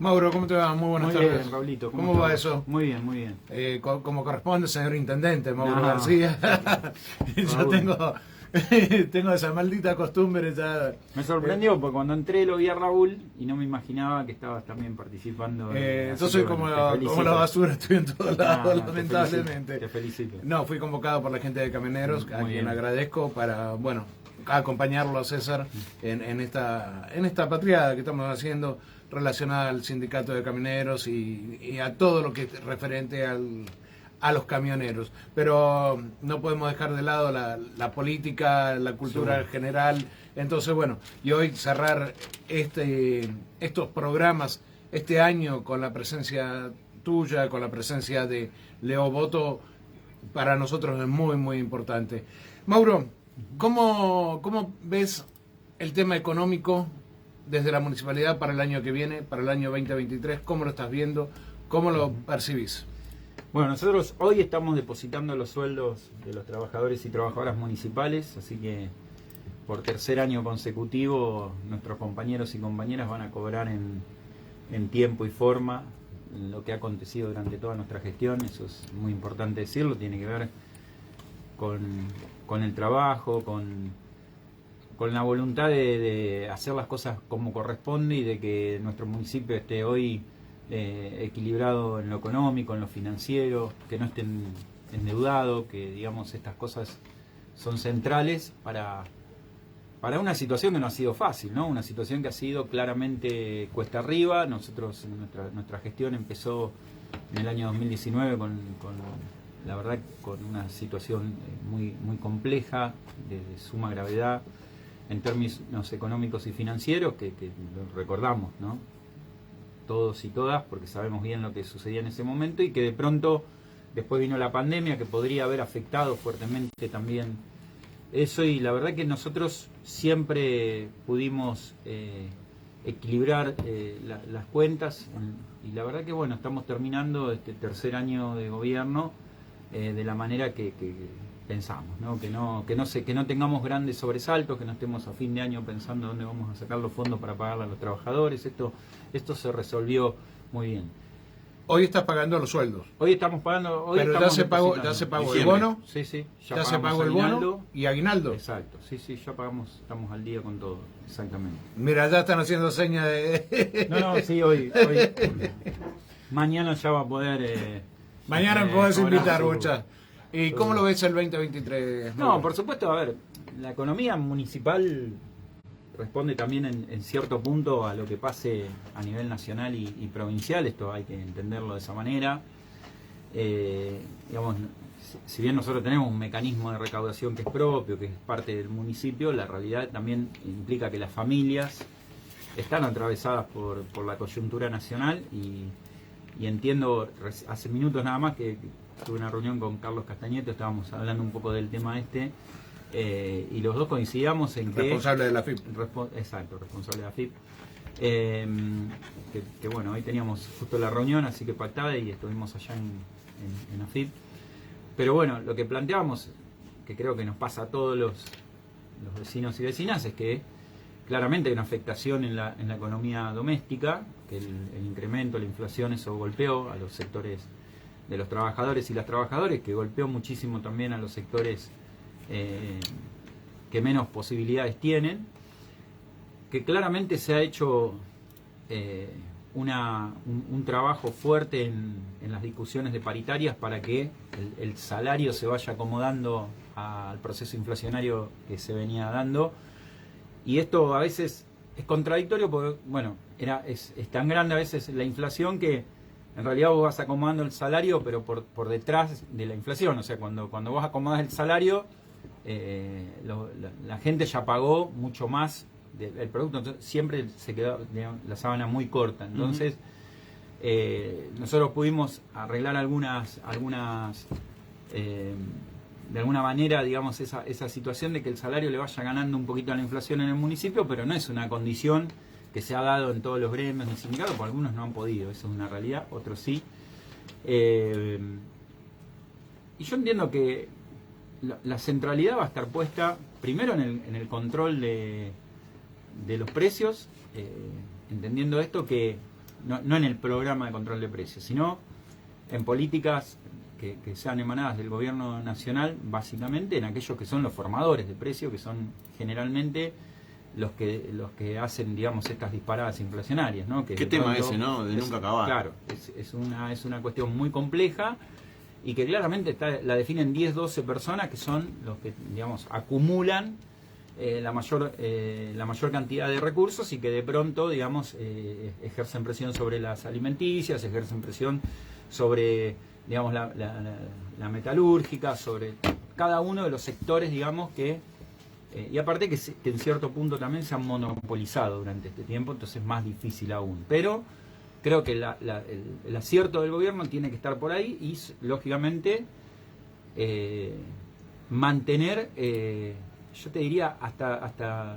Mauro, ¿cómo te va? Muy buenas Muy tardes. bien, Raulito. ¿Cómo va eso? Muy bien, muy bien. Como corresponde, señor intendente, Mauro No. García. Yo Raúl. tengo esa maldita costumbre ya. Me sorprendió porque cuando entré lo vi a Raúl y no me imaginaba que estabas también participando. Yo soy como la basura, estoy en todos lados, lamentablemente. Te felicito. No, fui convocado por la gente de Camioneros, a quien agradezco para, bueno, acompañarlo a César en esta patriada que estamos haciendo relacionada al sindicato de camioneros y a todo lo que es referente a los camioneros. Pero no podemos dejar de lado la política, la cultura general. Entonces, bueno, y hoy cerrar estos programas este año con la presencia tuya, con la presencia de Leo Boto, para nosotros es muy, muy importante. Mauro, ¿cómo ves el tema económico desde la municipalidad para el año que viene, para el año 2023? ¿Cómo lo estás viendo? ¿Cómo lo percibís? Bueno, nosotros hoy estamos depositando los sueldos de los trabajadores y trabajadoras municipales, así que por tercer año consecutivo nuestros compañeros y compañeras van a cobrar en tiempo y forma lo que ha acontecido durante toda nuestra gestión. Eso es muy importante decirlo, tiene que ver con el trabajo, con la voluntad de hacer las cosas como corresponde y de que nuestro municipio esté hoy equilibrado en lo económico, en lo financiero, que no esté endeudado, que digamos estas cosas son centrales para una situación que no ha sido fácil, ¿no? Una situación que ha sido claramente cuesta arriba. Nosotros, nuestra gestión empezó en el año 2019 la verdad, con una situación muy, muy compleja, de suma gravedad, en términos económicos y financieros, que lo recordamos, ¿no? Todos y todas, porque sabemos bien lo que sucedía en ese momento, y que de pronto después vino la pandemia, que podría haber afectado fuertemente también eso, y la verdad que nosotros siempre pudimos equilibrar las cuentas, y la verdad que bueno, estamos terminando este tercer año de gobierno de la manera que pensamos, ¿no? Que no tengamos grandes sobresaltos, que no estemos a fin de año pensando dónde vamos a sacar los fondos para pagarle a los trabajadores. Esto se resolvió muy bien. Hoy estás pagando los sueldos. Hoy estamos pagando. Pero ya se pagó el bono. Sí, sí. Ya se pagó el bono y aguinaldo. Exacto. Sí, sí, ya pagamos, estamos al día con todo. Exactamente. Mira, ya están haciendo señas de. No, sí, hoy. Mañana ya va a poder. Mañana me podés invitar, Bocha. ¿Y cómo lo ves el 2023? No, por supuesto, a ver, la economía municipal responde también en cierto punto a lo que pase a nivel nacional y provincial. Esto hay que entenderlo de esa manera. Digamos, si bien nosotros tenemos un mecanismo de recaudación que es propio, que es parte del municipio, la realidad también implica que las familias están atravesadas por la coyuntura nacional y entiendo, hace minutos nada más que tuve una reunión con Carlos Castañeto, estábamos hablando un poco del tema y los dos coincidíamos en que... Responsable de la FIP. Exacto, responsable de la FIP. Que bueno, hoy teníamos justo la reunión, así que pactada, y estuvimos allá en la FIP. Pero bueno, lo que planteábamos, que creo que nos pasa a todos los vecinos y vecinas, es que claramente hay una afectación en la economía doméstica, que el incremento, la inflación, eso golpeó a los sectores de los trabajadores y las trabajadoras, que golpeó muchísimo también a los sectores que menos posibilidades tienen, que claramente se ha hecho un trabajo fuerte en las discusiones de paritarias para que el salario se vaya acomodando al proceso inflacionario que se venía dando. Y esto a veces es contradictorio porque, bueno, es tan grande a veces la inflación que en realidad vos vas acomodando el salario, pero por detrás de la inflación. O sea, cuando vos acomodás el salario, la gente ya pagó mucho más del producto. Entonces, siempre se quedó, digamos, la sábana muy corta. Entonces, nosotros pudimos arreglar algunas de alguna manera, digamos, esa situación de que el salario le vaya ganando un poquito a la inflación en el municipio, pero no es una condición que se ha dado en todos los gremios ni sindicatos, porque algunos no han podido, eso es una realidad, otros sí. Y yo entiendo que la centralidad va a estar puesta primero en el control de los precios, entendiendo esto que no en el programa de control de precios, sino en políticas que sean emanadas del gobierno nacional, básicamente en aquellos que son los formadores de precios, que son generalmente los que hacen, digamos, estas disparadas inflacionarias, ¿no? Que ¿Qué tema ese, no? De nunca acabar. Claro, es una cuestión muy compleja y que claramente la definen 10, 12 personas que son los que, digamos, acumulan la mayor cantidad de recursos y que de pronto, digamos, ejercen presión sobre las alimenticias, ejercen presión sobre, digamos, la metalúrgica, sobre cada uno de los sectores, digamos, que y aparte que en cierto punto también se han monopolizado durante este tiempo, entonces es más difícil aún. Pero creo que el acierto del gobierno tiene que estar por ahí y, lógicamente, mantener, yo te diría, hasta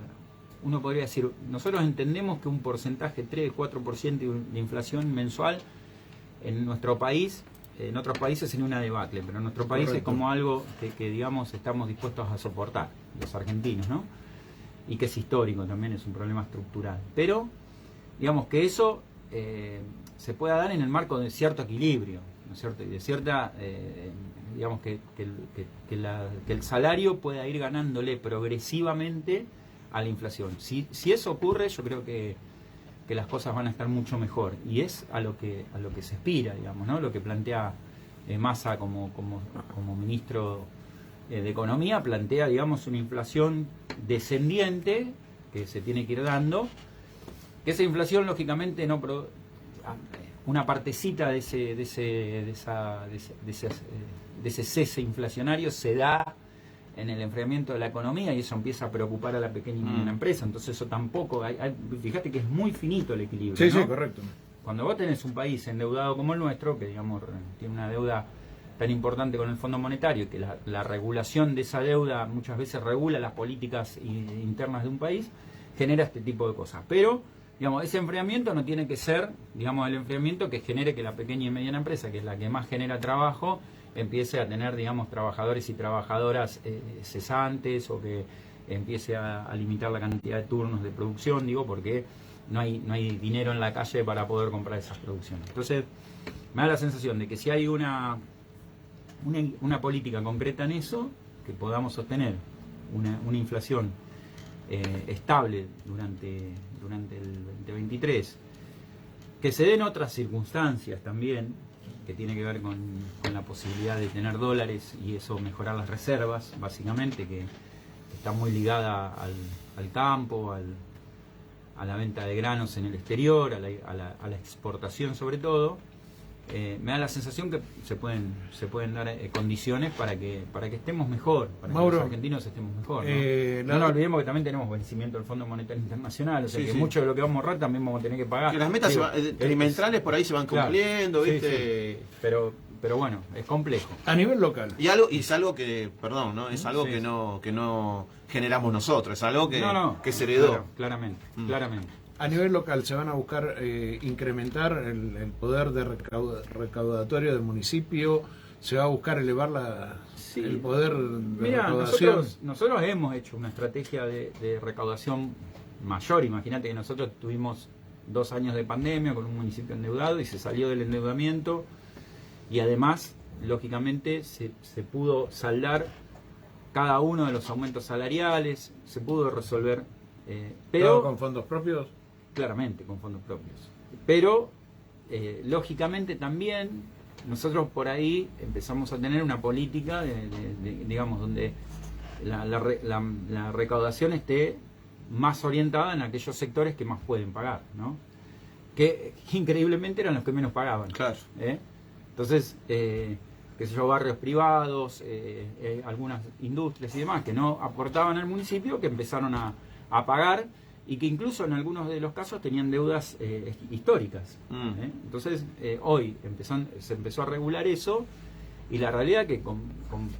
uno podría decir, nosotros entendemos que un porcentaje 3-4% de inflación mensual en nuestro país, en otros países sería una debacle, pero en nuestro país es como algo que digamos, estamos dispuestos a soportar, los argentinos, ¿no? Y que es histórico también, es un problema estructural. Pero, digamos que eso se pueda dar en el marco de cierto equilibrio, ¿no es cierto? Y de cierta, digamos, que el salario pueda ir ganándole progresivamente a la inflación. Si eso ocurre, yo creo que las cosas van a estar mucho mejor, y es a lo que se aspira, digamos, ¿no? Lo que plantea Massa como ministro de Economía, plantea, digamos, una inflación descendiente que se tiene que ir dando, que esa inflación lógicamente una partecita de ese cese inflacionario se da en el enfriamiento de la economía, y eso empieza a preocupar a la pequeña y mediana empresa. Entonces eso tampoco, fíjate que es muy finito el equilibrio, sí, ¿no? Sí, correcto. Cuando vos tenés un país endeudado como el nuestro, que digamos tiene una deuda tan importante con el Fondo Monetario, y que la regulación de esa deuda muchas veces regula las políticas internas de un país, genera este tipo de cosas. Pero, digamos, ese enfriamiento no tiene que ser, digamos, el enfriamiento que genere que la pequeña y mediana empresa, que es la que más genera trabajo, empiece a tener, digamos, trabajadores y trabajadoras cesantes, o que empiece a limitar la cantidad de turnos de producción, digo, porque no hay dinero en la calle para poder comprar esas producciones. Entonces, me da la sensación de que si hay una política concreta en eso, que podamos sostener una inflación estable durante el 2023, que se den otras circunstancias también, que tiene que ver con la posibilidad de tener dólares y eso mejorar las reservas, básicamente, que está muy ligada al campo, a la venta de granos en el exterior, a la exportación sobre todo. Me da la sensación que se pueden dar condiciones para que estemos mejor, para Mauro, que los argentinos estemos mejor, ¿no? No nos olvidemos que también tenemos vencimiento del Fondo Monetario Internacional, o sea que mucho de lo que vamos a ahorrar también vamos a tener que pagar. Que las metas trimestrales por ahí se van cumpliendo, claro, ¿viste? Sí. Pero bueno, es complejo. A nivel local. Y es algo que, perdón, ¿no? Es algo que no generamos nosotros, es algo que se heredó. Claro, claramente. A nivel local, ¿se van a buscar incrementar el poder de recaudatorio del municipio? ¿Se va a buscar elevar el poder de recaudación? Nosotros hemos hecho una estrategia de recaudación mayor. Imagínate que nosotros tuvimos 2 años de pandemia con un municipio endeudado y se salió del endeudamiento, y además, lógicamente, se pudo saldar cada uno de los aumentos salariales, se pudo resolver, pero ¿todo con fondos propios? Claramente, con fondos propios. Pero, lógicamente también, nosotros por ahí empezamos a tener una política, digamos, donde la recaudación esté más orientada en aquellos sectores que más pueden pagar, ¿no? Que increíblemente eran los que menos pagaban. Claro. Entonces, qué sé yo, barrios privados, algunas industrias y demás que no aportaban al municipio, que empezaron a pagar, y que incluso en algunos de los casos tenían deudas históricas. Entonces, hoy se empezó a regular eso, y la realidad es que con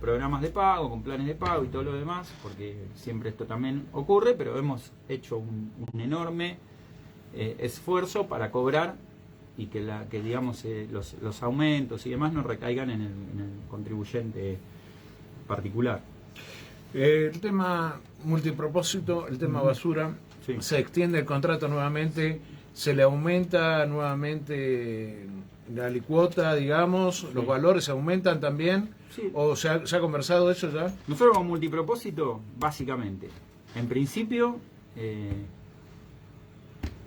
programas de pago, con planes de pago y todo lo demás, porque siempre esto también ocurre, pero hemos hecho un enorme esfuerzo para cobrar, y que digamos los aumentos y demás no recaigan en el contribuyente particular. El tema multipropósito, el tema basura, se extiende el contrato nuevamente ¿se le aumenta nuevamente la alicuota, digamos? Sí. ¿Los valores se aumentan también? Sí. ¿O se ha conversado eso ya? Nosotros con Multipropósito, básicamente, en principio,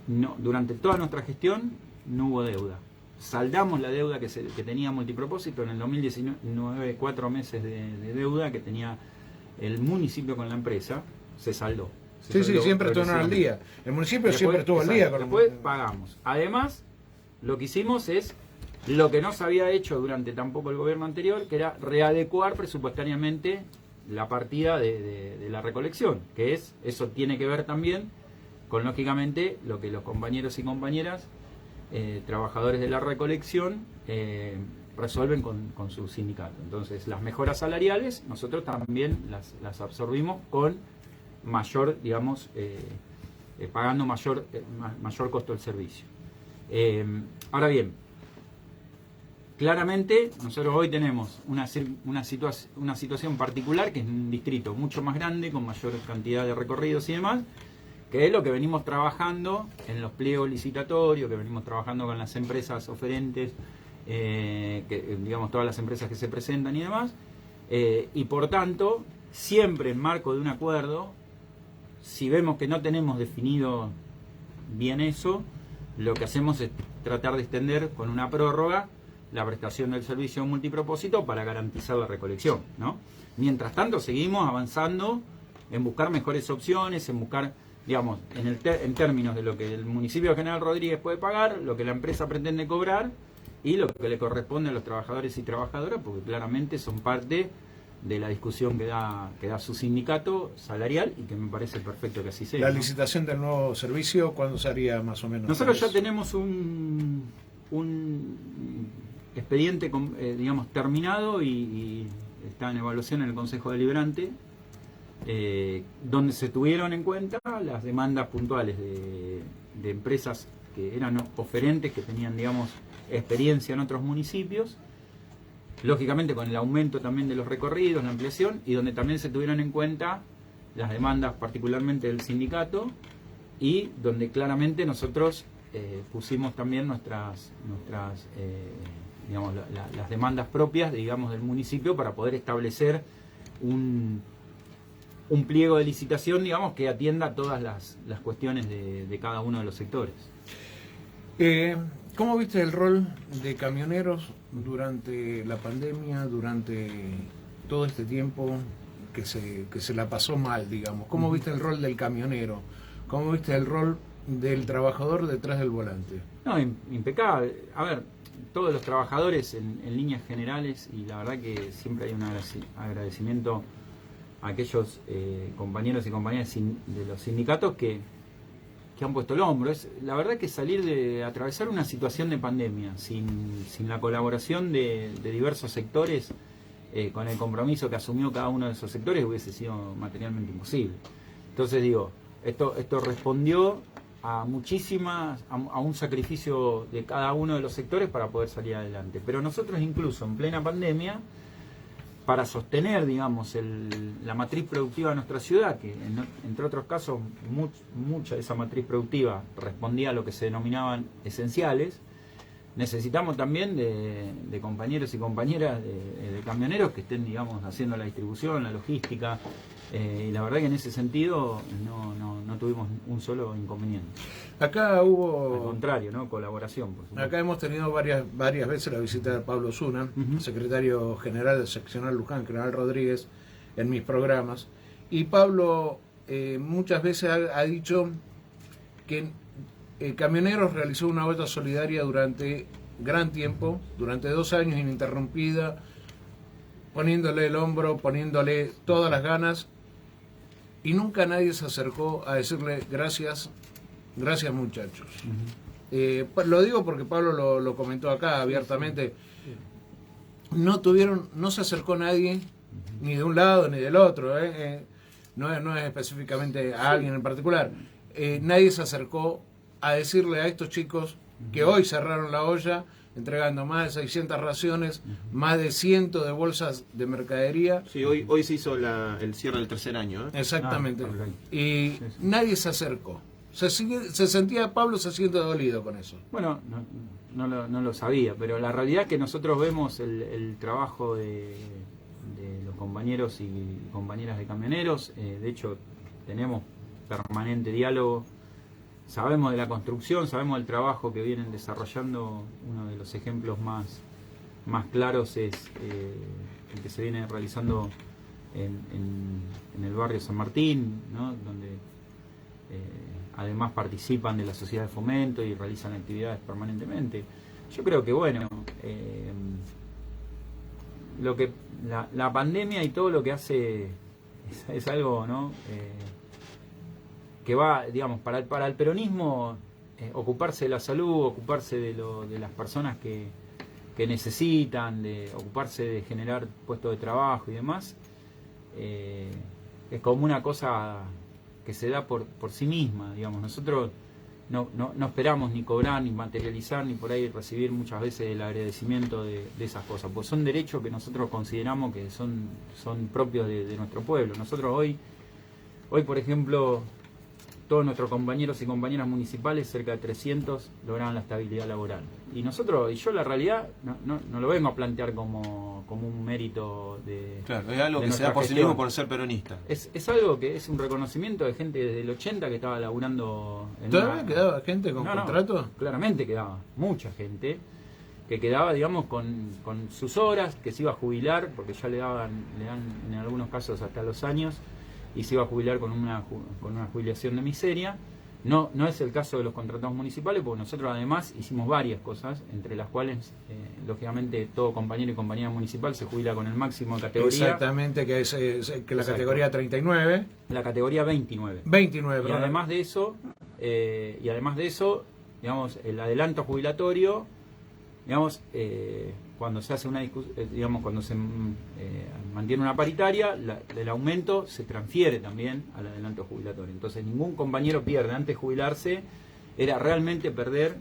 no, durante toda nuestra gestión no hubo deuda. Saldamos la deuda que tenía Multipropósito en el 2019, 4 meses de deuda que tenía el municipio con la empresa, se saldó. Sí, siempre estuvieron al día. El municipio siempre estuvo al día. Después pagamos. Además, lo que hicimos es lo que no se había hecho durante tampoco el gobierno anterior, que era readecuar presupuestariamente la partida de la recolección, que eso tiene que ver también con, lógicamente, lo que los compañeros y compañeras, trabajadores de la recolección, resuelven con su sindicato. Entonces, las mejoras salariales nosotros también las absorbimos con mayor, digamos, pagando mayor costo del servicio. Ahora bien, claramente nosotros hoy tenemos una situación particular, que es un distrito mucho más grande, con mayor cantidad de recorridos y demás, que es lo que venimos trabajando en los pliegos licitatorios, que venimos trabajando con las empresas oferentes, digamos, todas las empresas que se presentan y demás, y por tanto, siempre en marco de un acuerdo, si vemos que no tenemos definido bien eso, lo que hacemos es tratar de extender con una prórroga la prestación del servicio multipropósito para garantizar la recolección, ¿no? Mientras tanto, seguimos avanzando en buscar mejores opciones, en buscar, digamos, en términos de lo que el municipio de General Rodríguez puede pagar, lo que la empresa pretende cobrar y lo que le corresponde a los trabajadores y trabajadoras, porque claramente son parte de la discusión que da su sindicato salarial, y que me parece perfecto que así sea. ¿La licitación del nuevo servicio cuándo se haría más o menos? Nosotros ya tenemos un expediente, digamos, terminado y está en evaluación en el Consejo Deliberante, donde se tuvieron en cuenta las demandas puntuales de empresas que eran oferentes, que tenían, digamos, experiencia en otros municipios, lógicamente con el aumento también de los recorridos, la ampliación, y donde también se tuvieron en cuenta las demandas particularmente del sindicato, y donde claramente nosotros pusimos también nuestras digamos, las demandas propias, digamos, del municipio, para poder establecer un pliego de licitación, digamos, que atienda todas las cuestiones de cada uno de los sectores. ¿Cómo viste el rol de camioneros durante la pandemia, durante todo este tiempo que se la pasó mal, digamos? ¿Cómo viste el rol del camionero? ¿Cómo viste el rol del trabajador detrás del volante? No, impecable. A ver, todos los trabajadores en líneas generales, y la verdad que siempre hay un agradecimiento a aquellos compañeros y compañeras de los sindicatos que han puesto el hombro. La verdad que atravesar una situación de pandemia sin la colaboración de diversos sectores, con el compromiso que asumió cada uno de esos sectores, hubiese sido materialmente imposible. Entonces digo, esto respondió a un sacrificio de cada uno de los sectores para poder salir adelante. Pero nosotros, incluso en plena pandemia, para sostener, digamos, la matriz productiva de nuestra ciudad, que entre otros casos mucha de esa matriz productiva respondía a lo que se denominaban esenciales, necesitamos también de compañeros y compañeras de camioneros que estén, digamos, haciendo la distribución, la logística, y la verdad que en ese sentido no tuvimos un solo inconveniente. Acá hubo... Al contrario, ¿no? Colaboración, por supuesto. Acá hemos tenido varias veces la visita de Pablo Zuna, secretario general del seccional Luján, General Rodríguez, en mis programas. Y Pablo muchas veces ha dicho que Camioneros realizó una vuelta solidaria durante gran tiempo, durante 2 años ininterrumpida, poniéndole el hombro, poniéndole todas las ganas, y nunca nadie se acercó a decirle gracias muchachos. Lo digo porque Pablo lo comentó acá abiertamente. No se acercó nadie, ni de un lado ni del otro, no es específicamente a alguien en particular. Nadie se acercó a decirle a estos chicos que hoy cerraron la olla, entregando más de 600 raciones, más de 100 de bolsas de mercadería. Sí, hoy se hizo el cierre del tercer año. Exactamente. Y nadie se acercó. se sentía, Pablo se siente dolido con eso. Bueno, no lo sabía, pero la realidad es que nosotros vemos el trabajo de los compañeros y compañeras de camioneros. De hecho, tenemos permanente diálogo. Sabemos de la construcción, sabemos del trabajo que vienen desarrollando. Uno de los ejemplos más claros es el que se viene realizando en el barrio San Martín, ¿no? Donde además participan de la sociedad de fomento y realizan actividades permanentemente. Yo creo que bueno, lo que la pandemia y todo lo que hace es algo, ¿no? Que va, digamos, para el peronismo, ocuparse de la salud, ocuparse de las personas que necesitan, de ocuparse de generar puestos de trabajo y demás, es como una cosa que se da por sí misma, digamos. Nosotros no esperamos ni cobrar, ni materializar, ni por ahí recibir muchas veces el agradecimiento de esas cosas, pues son derechos que nosotros consideramos que son propios de nuestro pueblo. Nosotros hoy, por ejemplo, todos nuestros compañeros y compañeras municipales, cerca de 300, lograron la estabilidad laboral. Y yo la realidad no lo vengo a plantear como un mérito de... Claro, es algo que se da por sí mismo por ser peronista. Es algo que es un reconocimiento de gente desde el 80 que estaba laburando... ¿Todavía quedaba gente con contrato? Claramente quedaba, mucha gente que quedaba, digamos, con sus horas, que se iba a jubilar, porque ya le dan en algunos casos hasta los años, y se iba a jubilar con una jubilación de miseria. No es el caso de los contratados municipales, porque nosotros además hicimos varias cosas, entre las cuales, lógicamente, todo compañero y compañera municipal se jubila con el máximo de categoría. Exactamente, que es la categoría 39. La categoría 29. 29, y además de eso, digamos, el adelanto jubilatorio, digamos, cuando se hace una discusión, digamos, cuando se mantiene una paritaria, el aumento se transfiere también al adelanto jubilatorio. Entonces ningún compañero pierde. Antes de jubilarse era realmente perder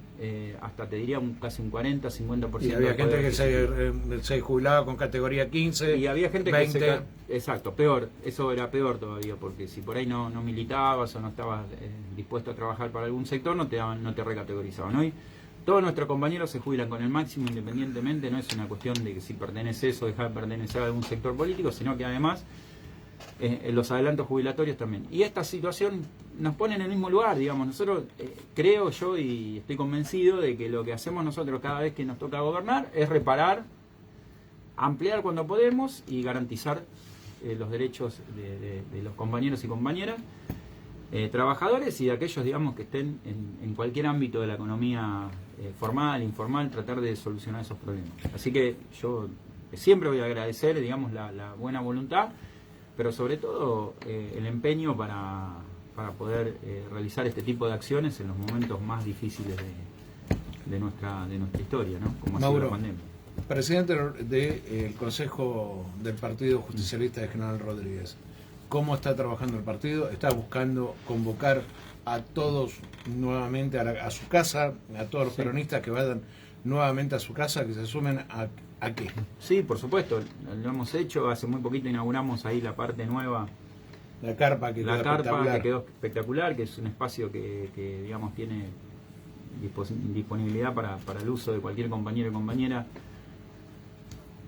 hasta, te diría, casi un 40-50%. Y había gente que se jubilaba con categoría 15, y había gente 20. que exacto, peor, eso era peor todavía, porque si por ahí no militabas o no estabas dispuesto a trabajar para algún sector, no te recategorizaban. Hoy todos nuestros compañeros se jubilan con el máximo independientemente, no es una cuestión de que si perteneces o dejas de pertenecer a algún sector político, sino que además los adelantos jubilatorios también. Y esta situación nos pone en el mismo lugar, digamos. Nosotros, creo yo y estoy convencido de que lo que hacemos nosotros cada vez que nos toca gobernar es reparar, ampliar cuando podemos y garantizar los derechos de los compañeros y compañeras, trabajadores y de aquellos, digamos, que estén en cualquier ámbito de la economía formal, informal, tratar de solucionar esos problemas. Así que yo siempre voy a agradecer, digamos, la buena voluntad, pero sobre todo el empeño para poder realizar este tipo de acciones en los momentos más difíciles de nuestra historia, ¿no? Como ha sido la pandemia. Presidente del Consejo del Partido Justicialista de General Rodríguez, ¿cómo está trabajando el partido? ¿Está buscando convocar a todos nuevamente a su casa, a todos los peronistas que vayan nuevamente a su casa, que se sumen a qué? Sí, por supuesto, lo hemos hecho. Hace muy poquito inauguramos ahí la parte nueva. La carpa que quedó espectacular, que es un espacio que digamos, tiene disponibilidad para el uso de cualquier compañero y compañera,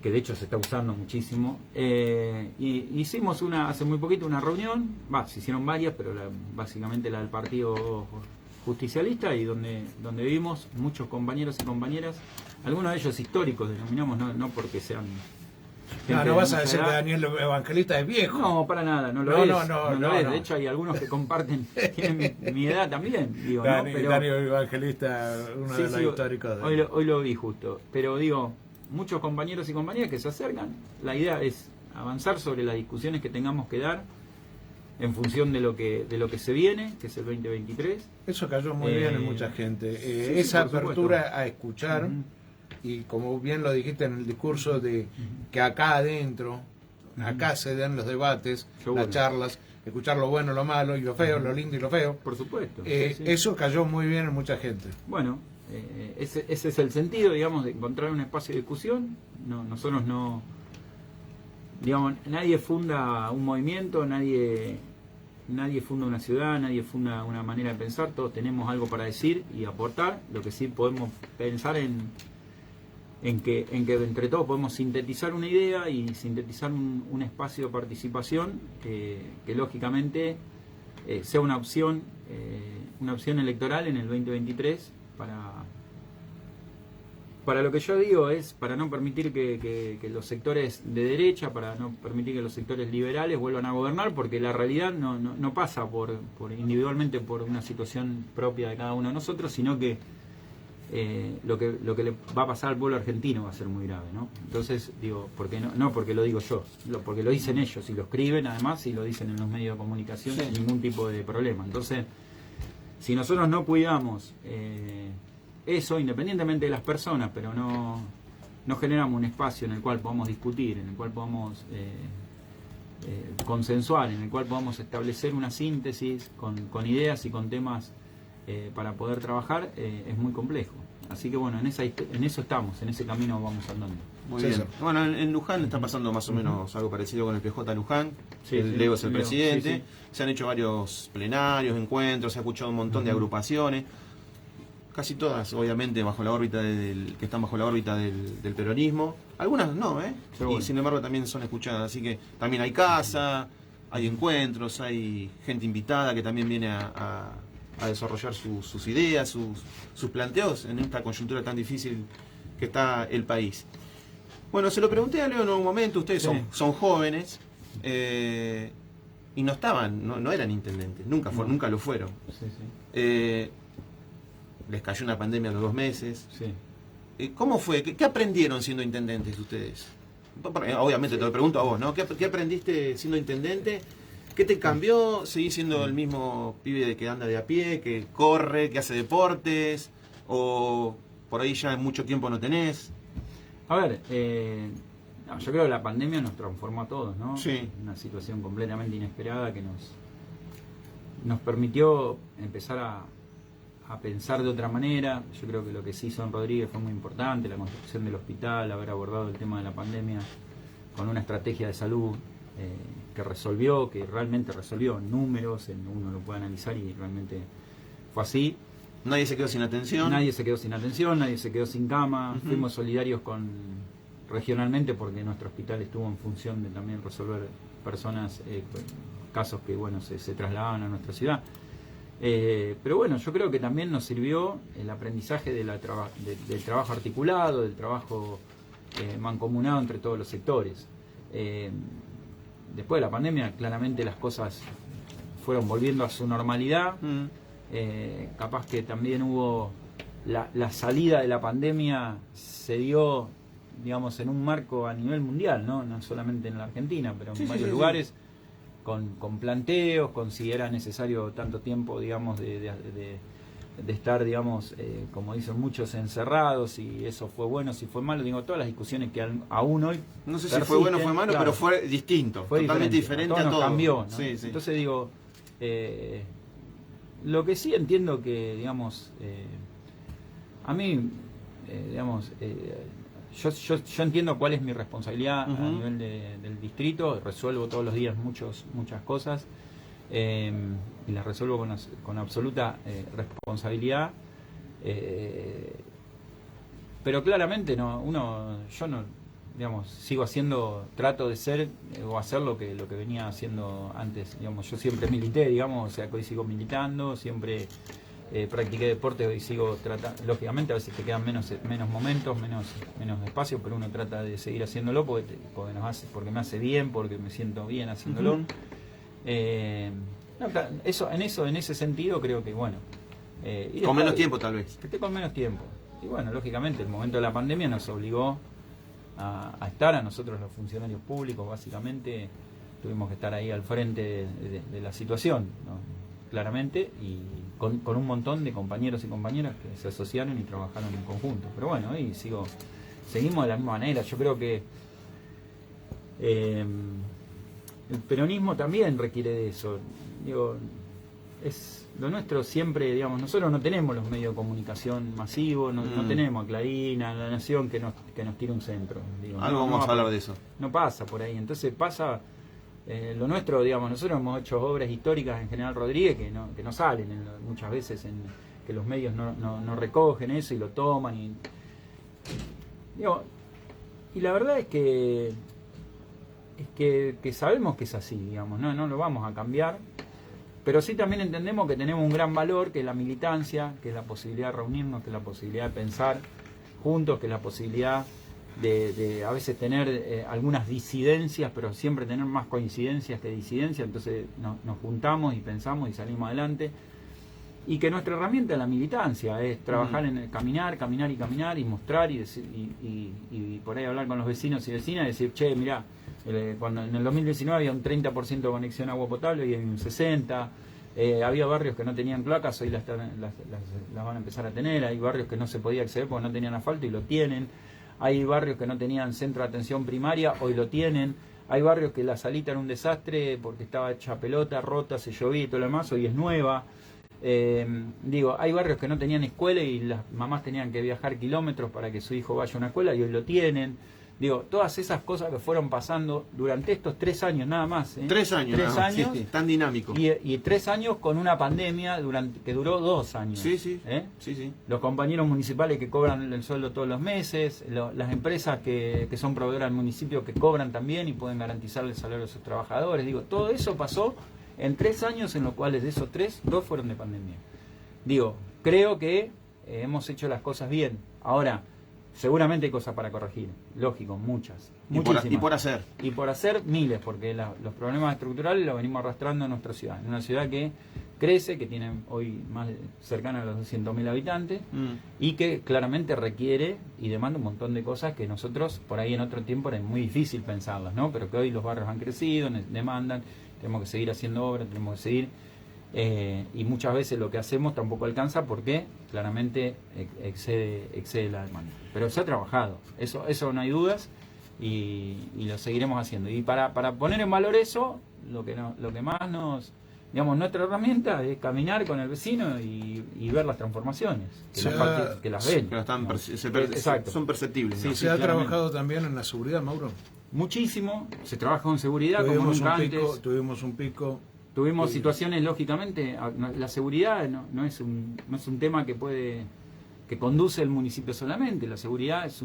que de hecho se está usando muchísimo. Y hicimos hace muy poquito una reunión, se hicieron varias, pero básicamente la del Partido Justicialista, y donde vimos muchos compañeros y compañeras, algunos de ellos históricos, denominamos, no porque sean... No vas a decir que Daniel Evangelista es viejo. No, para nada, no lo es. De hecho, hay algunos que comparten, tienen mi edad también. Digo, Daniel Evangelista, uno de los históricos. Hoy lo vi justo. Pero digo, muchos compañeros y compañeras que se acercan. La idea es avanzar sobre las discusiones que tengamos que dar en función de lo que se viene, que es el 2023. Eso cayó muy bien en mucha gente. Esa apertura a escuchar, y como bien lo dijiste en el discurso, de que acá adentro, acá se den los debates, las charlas, escuchar lo bueno, lo malo y lo feo, lo lindo y lo feo. Por supuesto. Eso cayó muy bien en mucha gente. Bueno, ese es el sentido, digamos, de encontrar un espacio de discusión. Nosotros no, digamos, nadie funda un movimiento, nadie nadie funda una ciudad, nadie funda una manera de pensar, todos tenemos algo para decir y aportar. Lo que sí podemos pensar en que entre todos podemos sintetizar una idea y sintetizar un espacio de participación que lógicamente sea una opción electoral en el 2023 para lo que yo digo es para no permitir que los sectores de derecha, para no permitir que los sectores liberales vuelvan a gobernar, porque la realidad no pasa por individualmente por una situación propia de cada uno de nosotros, sino que lo que le va a pasar al pueblo argentino va a ser muy grave, ¿no? Entonces, digo, porque no porque lo digo yo, porque lo dicen ellos y lo escriben además y lo dicen en los medios de comunicación sin ningún tipo de problema. Entonces, si nosotros no cuidamos eso, independientemente de las personas, pero no generamos un espacio en el cual podamos discutir, en el cual podamos consensuar, en el cual podamos establecer una síntesis con ideas y con temas para poder trabajar, es muy complejo. Así que bueno, en eso estamos, en ese camino vamos andando. Muy bien. Bueno, en Luján está pasando más o menos algo parecido con el PJ Luján. Leo es el presidente. Sí. Se han hecho varios plenarios, encuentros, se ha escuchado un montón de agrupaciones. Casi todas, obviamente, que están bajo la órbita del peronismo. Algunas no, y sin embargo también son escuchadas. Así que también hay casa, hay encuentros, hay gente invitada que también viene a desarrollar sus ideas, sus planteos en esta coyuntura tan difícil que está el país. Bueno, se lo pregunté a Leo en un momento, ustedes son jóvenes y no eran intendentes, nunca lo fueron. Les cayó una pandemia a los 2 meses. ¿Cómo fue? ¿Qué aprendieron siendo intendentes ustedes? Obviamente te lo pregunto a vos, ¿no? ¿Qué aprendiste siendo intendente? ¿Qué te cambió? ¿Seguís siendo el mismo pibe que anda de a pie, que corre, que hace deportes? ¿O por ahí ya mucho tiempo no tenés? A ver, yo creo que la pandemia nos transformó a todos, ¿no? Sí. Una situación completamente inesperada que nos permitió empezar a pensar de otra manera. Yo creo que lo que sí hizo en Rodríguez fue muy importante, la construcción del hospital, haber abordado el tema de la pandemia con una estrategia de salud que realmente resolvió en números, uno lo puede analizar y realmente fue así. Nadie se quedó sin atención. Nadie se quedó sin cama. Fuimos solidarios regionalmente porque nuestro hospital estuvo en función de también resolver personas, casos que se trasladaban a nuestra ciudad. Pero bueno, yo creo que también nos sirvió el aprendizaje del trabajo articulado, del trabajo mancomunado entre todos los sectores. Después de la pandemia, claramente las cosas fueron volviendo a su normalidad. Capaz que también hubo la salida de la pandemia se dio, digamos, en un marco a nivel mundial, no solamente en la Argentina, pero en varios lugares. Con planteos, con si era necesario tanto tiempo, digamos, de estar, digamos, como dicen muchos, encerrados, si eso fue bueno, si fue malo, digo, todas las discusiones que aún hoy no sé si fue bueno o fue malo, claro, pero fue distinto, fue totalmente diferente a todo. Cambió, ¿no? Entonces digo, lo que sí entiendo que, digamos, a mí, digamos, yo entiendo cuál es mi responsabilidad a nivel del distrito, resuelvo todos los días muchas cosas y las resuelvo con absoluta responsabilidad, pero claramente yo no, digamos, trato de ser o hacer lo que venía haciendo antes, digamos, yo siempre milité, digamos, o sea, que hoy sigo militando, siempre practiqué deporte, hoy sigo tratando, lógicamente a veces te quedan menos momentos, menos espacio, pero uno trata de seguir haciéndolo porque me hace bien, porque me siento bien haciéndolo. En ese sentido creo que bueno. Y con menos tiempo tal vez. Con menos tiempo. Y bueno, lógicamente el momento de la pandemia nos obligó a estar a nosotros los funcionarios públicos, básicamente tuvimos que estar ahí al frente de la situación, ¿no? Claramente, y con un montón de compañeros y compañeras que se asociaron y trabajaron en conjunto. Pero bueno, ahí seguimos de la misma manera. Yo creo que el peronismo también requiere de eso. Digo, es lo nuestro siempre, digamos, nosotros no tenemos los medios de comunicación masivos, no tenemos a Clarín, a La Nación que nos tire un centro. Digo, algo vamos a hablar de eso. No pasa por ahí, entonces pasa Lo nuestro, digamos, nosotros hemos hecho obras históricas en General Rodríguez que no salen muchas veces, que los medios no recogen eso y lo toman. Y la verdad es que sabemos que es así, digamos, no lo vamos a cambiar, pero sí también entendemos que tenemos un gran valor, que es la militancia, que es la posibilidad de reunirnos, que es la posibilidad de pensar juntos, que es la posibilidad de a veces tener algunas disidencias, pero siempre tener más coincidencias que disidencias. Entonces nos juntamos y pensamos y salimos adelante, y que nuestra herramienta es la militancia, es trabajar en caminar y mostrar y por ahí hablar con los vecinos y vecinas y decir, che, mirá, cuando en el 2019 había un 30% de conexión a agua potable y hay un 60%. Había barrios que no tenían cloacas, hoy las van a empezar a tener. Hay barrios que no se podía acceder porque no tenían asfalto y lo tienen. Hay barrios que no tenían centro de atención primaria, hoy lo tienen. Hay barrios que la salita era un desastre porque estaba hecha pelota, rota, se llovía y todo lo demás, hoy es nueva. Hay barrios que no tenían escuela y las mamás tenían que viajar kilómetros para que su hijo vaya a una escuela y hoy lo tienen. Todas esas cosas que fueron pasando durante estos 3 años nada más. 3 años. 3 años. Sí, tan dinámico. Y 3 años con una pandemia que duró 2 años. Sí. Los compañeros municipales que cobran el sueldo todos los meses, las empresas que son proveedoras del municipio que cobran también y pueden garantizar el salario de sus trabajadores. Todo eso pasó en 3 años, en los cuales de esos 3, 2 fueron de pandemia. Creo que hemos hecho las cosas bien. Ahora, seguramente hay cosas para corregir, lógico, muchas. Y por hacer. Y por hacer miles, porque los problemas estructurales los venimos arrastrando en nuestra ciudad. En una ciudad que crece, que tiene hoy más cercana a los 200.000 habitantes, y que claramente requiere y demanda un montón de cosas que nosotros, por ahí en otro tiempo era muy difícil pensarlas, ¿no? Pero que hoy los barrios han crecido, demandan, tenemos que seguir haciendo obras, tenemos que seguir... y muchas veces lo que hacemos tampoco alcanza porque claramente excede la demanda, pero se ha trabajado, eso no hay dudas, y lo seguiremos haciendo. Y para poner en valor eso, lo que más nuestra herramienta es caminar con el vecino y ver las transformaciones que las ven, son perceptibles, ¿no? ¿Se ha trabajado también en la seguridad, Mauro? Muchísimo, se trabaja con seguridad como nunca antes. Tuvimos un pico. Tuvimos situaciones, lógicamente, la seguridad no es un tema que conduce el municipio solamente. La seguridad es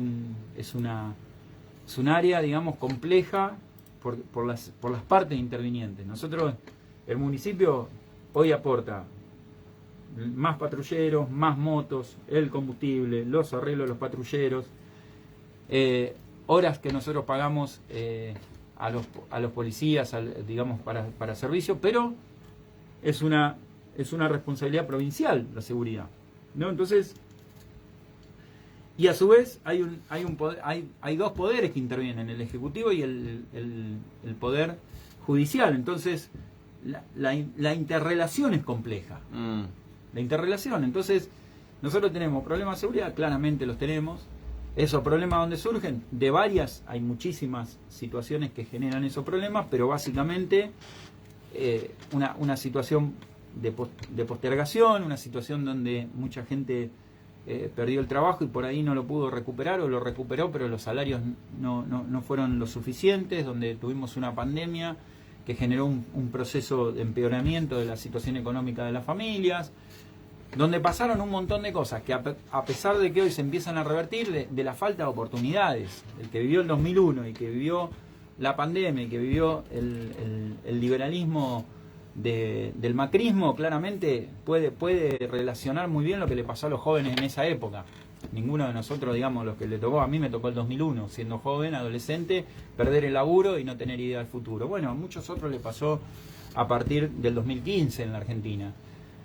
un área, digamos, compleja por las partes intervinientes. Nosotros, el municipio hoy aporta más patrulleros, más motos, el combustible, los arreglos de los patrulleros, horas que nosotros pagamos a los policías, digamos, para servicio, pero es una responsabilidad provincial la seguridad, ¿no? Entonces, y a su vez hay 2 poderes que intervienen, el ejecutivo y el poder judicial. Entonces la interrelación es compleja. La interrelación, entonces nosotros tenemos problemas de seguridad, claramente los tenemos. ¿Esos problemas dónde surgen? De varias, hay muchísimas situaciones que generan esos problemas, pero básicamente una situación de postergación, una situación donde mucha gente perdió el trabajo y por ahí no lo pudo recuperar, o lo recuperó pero los salarios no fueron lo suficientes, donde tuvimos una pandemia que generó un proceso de empeoramiento de la situación económica de las familias, donde pasaron un montón de cosas que a pesar de que hoy se empiezan a revertir, de la falta de oportunidades. El que vivió el 2001 y que vivió la pandemia y que vivió el liberalismo del macrismo, claramente puede relacionar muy bien lo que le pasó a los jóvenes en esa época. Ninguno de nosotros, digamos, los que le tocó, a mí me tocó el 2001, siendo joven, adolescente, perder el laburo y no tener idea del futuro. Bueno, a muchos otros le pasó a partir del 2015 en la Argentina.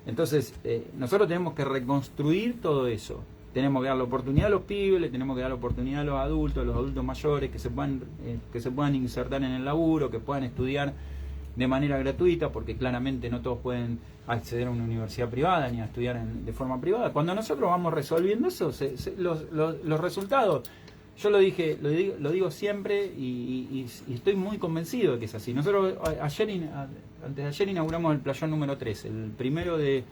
Entonces, nosotros tenemos que reconstruir todo eso. Tenemos que dar la oportunidad a los pibes, le tenemos que dar la oportunidad a los adultos mayores, que se puedan insertar en el laburo, que puedan estudiar de manera gratuita, porque claramente no todos pueden acceder a una universidad privada ni a estudiar de forma privada. Cuando nosotros vamos resolviendo eso, los resultados, yo lo digo siempre y estoy muy convencido de que es así. Nosotros antes de ayer inauguramos el playón número 3. El primero de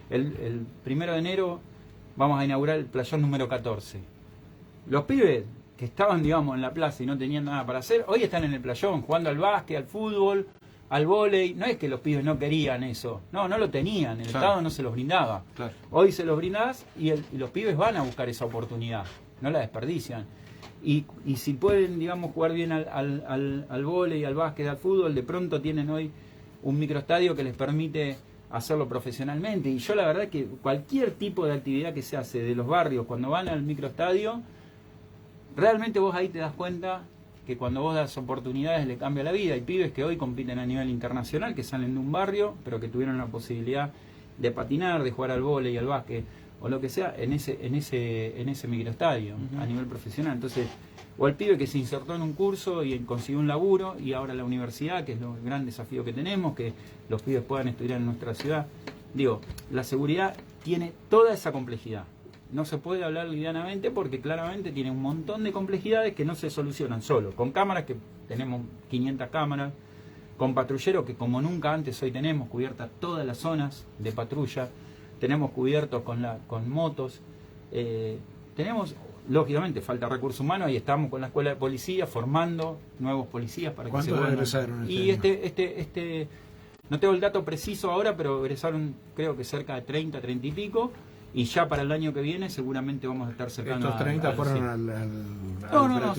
enero vamos a inaugurar el playón número 14. Los pibes que estaban, digamos, en la plaza y no tenían nada para hacer, hoy están en el playón jugando al básquet, al fútbol, al vóley, no es que los pibes no querían eso, no lo tenían, el Estado no se los brindaba. Claro. Hoy se los brindás y los pibes van a buscar esa oportunidad, no la desperdician. Y si pueden, digamos, jugar bien al vóley, al básquet, al fútbol, de pronto tienen hoy un microestadio que les permite hacerlo profesionalmente. Y yo la verdad que cualquier tipo de actividad que se hace de los barrios, cuando van al microestadio, realmente vos ahí te das cuenta que cuando vos das oportunidades le cambia la vida. Hay pibes que hoy compiten a nivel internacional, que salen de un barrio, pero que tuvieron la posibilidad de patinar, de jugar al vóley, al básquet, o lo que sea, en ese microestadio, a nivel profesional. Entonces, o el pibe que se insertó en un curso y consiguió un laburo, y ahora la universidad, que es el gran desafío que tenemos, que los pibes puedan estudiar en nuestra ciudad. Digo, la seguridad tiene toda esa complejidad. No se puede hablar livianamente porque claramente tiene un montón de complejidades que no se solucionan solo. Con cámaras, que tenemos 500 cámaras, con patrulleros que como nunca antes hoy tenemos cubiertas todas las zonas de patrulla, tenemos cubiertos con motos, tenemos, lógicamente, falta recursos humanos y estamos con la escuela de policía formando nuevos policías para que se vuelvan. Egresaron Y no tengo el dato preciso ahora, pero egresaron creo que cerca de 30 y pico. Y ya para el año que viene seguramente vamos a estar cercanos. ¿Estos 30 fueron no,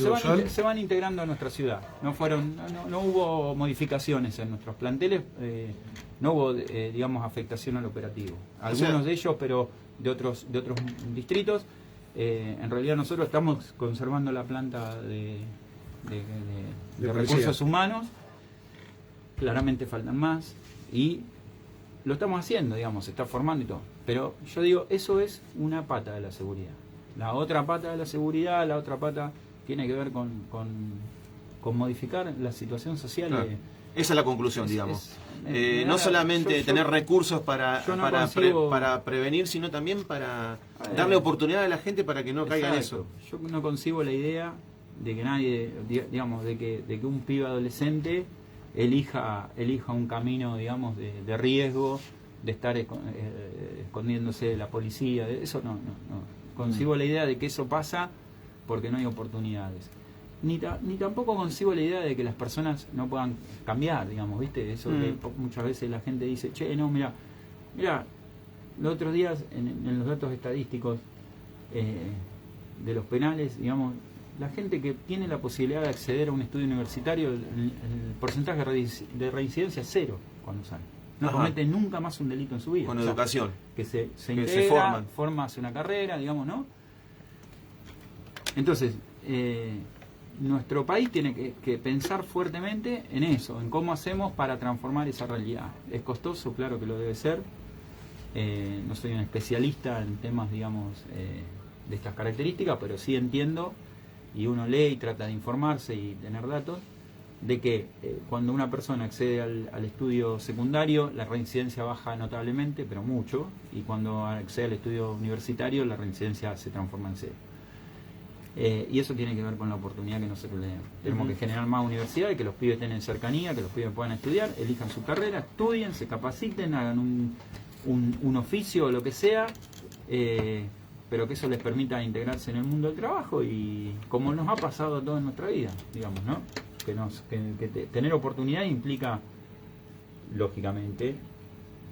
se van integrando a nuestra ciudad. No hubo modificaciones en nuestros planteles, no hubo, digamos, afectación al operativo. Algunos de ellos, pero de otros distritos. En realidad nosotros estamos conservando la planta de recursos humanos. Claramente faltan más y lo estamos haciendo, digamos, se está formando y todo. Pero yo digo, eso es una pata de la seguridad. La otra pata de la seguridad, la otra pata tiene que ver con modificar la situación social. Claro. Esa es la conclusión, digamos. No solamente tener recursos para prevenir, sino también para darle oportunidad a la gente para que no caiga en eso. Yo no concibo la idea de que nadie, digamos, de que un pibe adolescente elija un camino, digamos, de riesgo, de estar escondiéndose de la policía. Eso no. Concibo la idea de que eso pasa porque no hay oportunidades. Ni tampoco concibo la idea de que las personas no puedan cambiar, digamos, ¿viste? Eso que muchas veces la gente dice, che, no, mira, los otros días en los datos estadísticos de los penales, digamos, la gente que tiene la posibilidad de acceder a un estudio universitario, el porcentaje de reincidencia es 0 cuando sale. No comete nunca más un delito en su vida. Con educación. Que se integra, hace una carrera, digamos, ¿no? Entonces, nuestro país tiene que pensar fuertemente en eso, en cómo hacemos para transformar esa realidad. Es costoso, claro que lo debe ser. No soy un especialista en temas, digamos, de estas características, pero sí entiendo, y uno lee y trata de informarse y tener datos, de que cuando una persona accede al estudio secundario, la reincidencia baja notablemente, pero mucho, y cuando accede al estudio universitario, la reincidencia se transforma en 0. Y eso tiene que ver con la oportunidad que nosotros le damos. Tenemos que generar más universidades, que los pibes estén en cercanía, que los pibes puedan estudiar, elijan su carrera, estudien, se capaciten, hagan un oficio o lo que sea, pero que eso les permita integrarse en el mundo del trabajo, y como nos ha pasado a todos en nuestra vida, digamos, ¿no? Que tener oportunidad implica, lógicamente,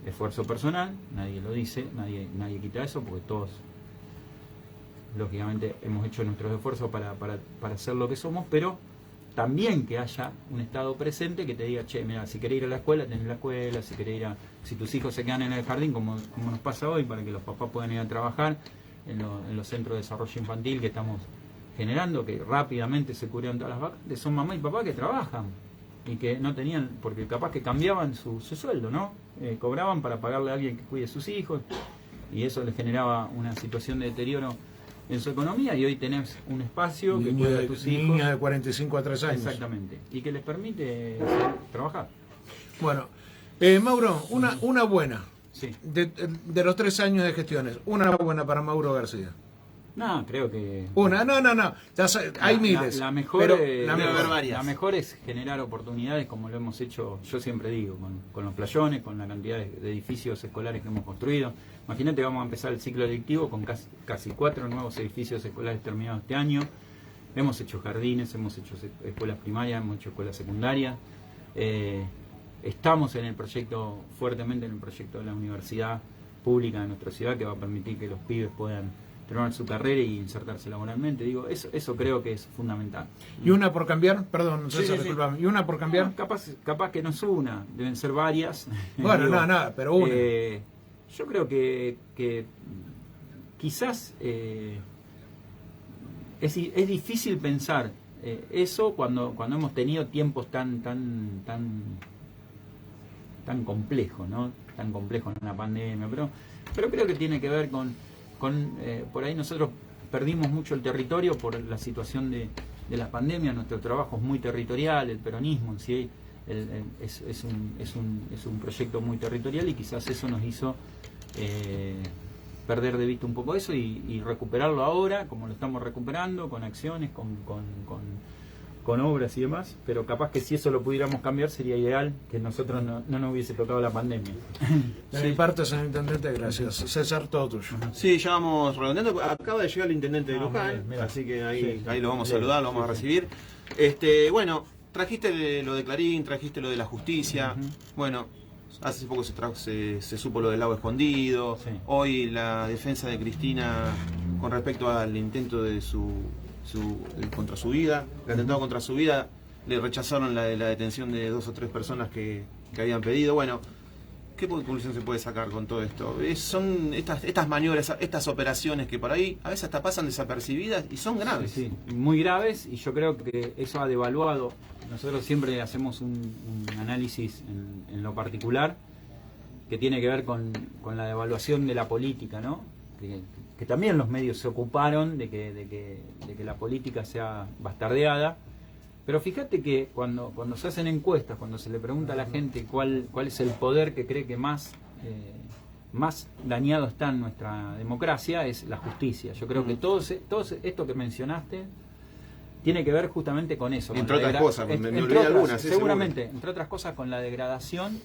esfuerzo personal, nadie lo dice, nadie quita eso, porque todos, lógicamente, hemos hecho nuestros esfuerzos para ser lo que somos, pero también que haya un Estado presente que te diga, che, mira, si querés ir a la escuela, tenés la escuela, si tus hijos se quedan en el jardín, como nos pasa hoy, para que los papás puedan ir a trabajar en los centros de desarrollo infantil que estamos generando, que rápidamente se cubrieron todas las vacantes, son mamá y papá que trabajan y que no tenían, porque capaz que cambiaban su sueldo, ¿no? Cobraban para pagarle a alguien que cuide a sus hijos, y eso les generaba una situación de deterioro en su economía, y hoy tenés un espacio que cuida a tus hijos. Niños de 45 a 3 años. Exactamente, y que les permite trabajar. Bueno, Mauro, una buena. Sí. De los 3 años de gestiones, una buena para Mauro García. No, creo que... Una, no. Hay miles. La mejor es generar oportunidades, como lo hemos hecho, yo siempre digo, con los playones, con la cantidad de edificios escolares que hemos construido. Imagínate, vamos a empezar el ciclo lectivo con casi 4 nuevos edificios escolares terminados este año. Hemos hecho jardines, hemos hecho escuelas primarias, hemos hecho escuelas secundarias. estamos en el proyecto, fuertemente en el proyecto de la universidad pública de nuestra ciudad, que va a permitir que los pibes puedan terminar su carrera y insertarse laboralmente. Digo, eso creo que es fundamental. ¿Y una por cambiar? Perdón, César, disculpame. ¿Y una por cambiar? No, capaz que no es una, deben ser varias. Bueno, digo, no, pero una. Yo creo que quizás es difícil pensar eso cuando hemos tenido tiempos tan complejos, ¿no? Tan complejos en la pandemia, pero creo que tiene que ver con por ahí nosotros perdimos mucho el territorio por la situación de la pandemia. Nuestro trabajo es muy territorial, el peronismo en sí es un proyecto muy territorial, y quizás eso nos hizo perder de vista un poco eso y recuperarlo ahora, como lo estamos recuperando, con acciones, con obras y demás. Pero capaz que si eso lo pudiéramos cambiar, sería ideal que nosotros no nos hubiese tocado la pandemia. De mi parte, señor Intendente, gracias. César, todo tuyo. Sí, ya vamos redondeando. Acaba de llegar el Intendente de Luján, así que ahí lo vamos a saludar, lo vamos a recibir. Bueno, trajiste lo de Clarín, trajiste lo de la justicia. Bueno, hace poco se supo lo del lago escondido. Sí. Hoy la defensa de Cristina con respecto al intento de contra su vida, el atentado contra su vida, le rechazaron la detención de 2 o 3 personas que habían pedido. Bueno, ¿qué conclusión se puede sacar con todo esto? Son estas maniobras, estas operaciones que por ahí a veces hasta pasan desapercibidas y son graves. Sí, muy graves, y yo creo que eso ha devaluado. Nosotros siempre hacemos un análisis en lo particular que tiene que ver con la devaluación de la política, ¿no? Que también los medios se ocuparon de que la política sea bastardeada. Pero fíjate que cuando se hacen encuestas, cuando se le pregunta a la gente cuál es el poder que cree que más dañado está en nuestra democracia, es la justicia. Yo creo que todo esto que mencionaste tiene que ver justamente con eso. Entre otras cosas, me olvidé algunas. Seguramente, entre otras cosas, con la degradación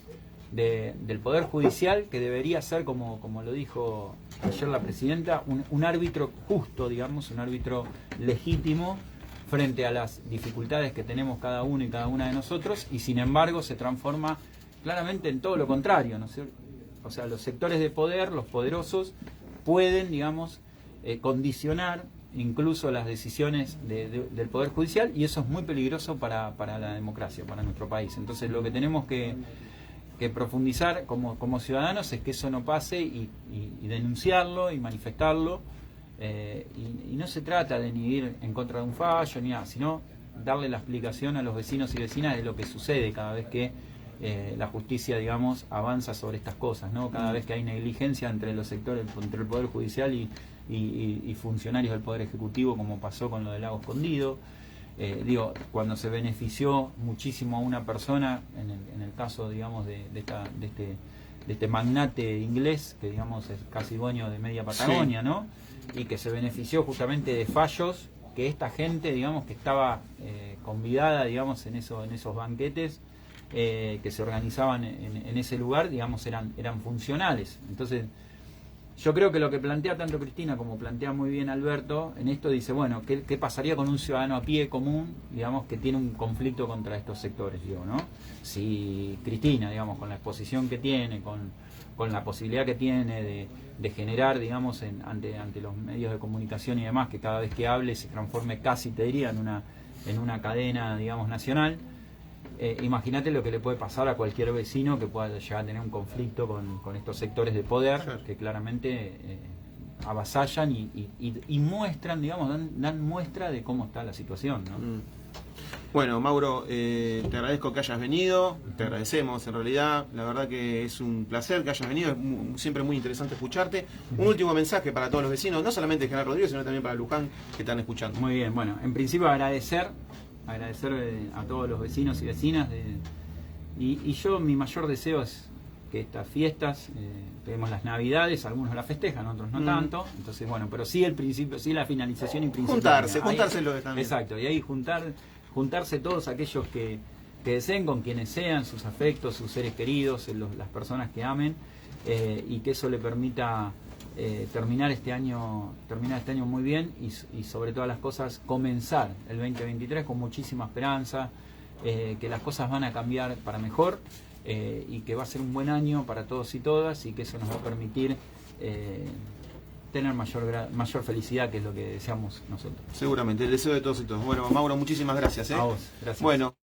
del Poder Judicial, que debería ser, como lo dijo ayer la Presidenta, un árbitro justo, digamos, un árbitro legítimo frente a las dificultades que tenemos cada uno y cada una de nosotros, y sin embargo se transforma claramente en todo lo contrario, ¿no es cierto? O sea, los sectores de poder, los poderosos, pueden, digamos, condicionar incluso las decisiones del Poder Judicial, y eso es muy peligroso para la democracia, para nuestro país. Entonces lo que tenemos que profundizar como ciudadanos es que eso no pase, y denunciarlo y manifestarlo. Y no se trata de ni ir en contra de un fallo ni nada, sino darle la explicación a los vecinos y vecinas de lo que sucede cada vez que la justicia, digamos, avanza sobre estas cosas, ¿no? Cada vez que hay negligencia entre los sectores, entre el Poder Judicial y funcionarios del Poder Ejecutivo, como pasó con lo del lago escondido. Cuando se benefició muchísimo a una persona, en el caso, digamos, de este magnate inglés, que, digamos, es casi dueño de media Patagonia, sí, ¿no? Y que se benefició justamente de fallos que esta gente, digamos, que estaba convidada, digamos, en esos banquetes que se organizaban en ese lugar, digamos, eran funcionales. Entonces, yo creo que lo que plantea tanto Cristina como plantea muy bien Alberto en esto, dice, bueno, ¿qué pasaría con un ciudadano a pie común, digamos, que tiene un conflicto contra estos sectores, digo, ¿no? Si Cristina, digamos, con la exposición que tiene, con la posibilidad que tiene de generar, digamos, ante los medios de comunicación y demás, que cada vez que hable se transforme casi, te diría, en una cadena, digamos, nacional. Imagínate lo que le puede pasar a cualquier vecino que pueda llegar a tener un conflicto con estos sectores de poder, claro, que claramente avasallan y muestran, digamos, dan muestra de cómo está la situación, ¿no? Bueno, Mauro, te agradezco que hayas venido, te agradecemos en realidad, la verdad que es un placer que hayas venido, es siempre muy interesante escucharte. Un último mensaje para todos los vecinos, no solamente de General Rodríguez, sino también para Luján, que están escuchando. Muy bien, bueno, en principio agradecer a todos los vecinos y vecinas, y yo, mi mayor deseo es que estas fiestas, tenemos las Navidades, algunos las festejan, otros no tanto, entonces bueno, pero sí el principio, sí la finalización y principio. Juntarse lo que también. Exacto, y ahí juntarse todos aquellos que deseen, con quienes sean, sus afectos, sus seres queridos, las personas que amen, y que eso le permita terminar este año muy bien, y sobre todas las cosas comenzar el 2023 con muchísima esperanza, que las cosas van a cambiar para mejor, y que va a ser un buen año para todos y todas, y que eso nos va a permitir tener mayor felicidad, que es lo que deseamos nosotros. Seguramente, el deseo de todos y todos. Bueno, Mauro, muchísimas gracias. A vos, gracias. Bueno.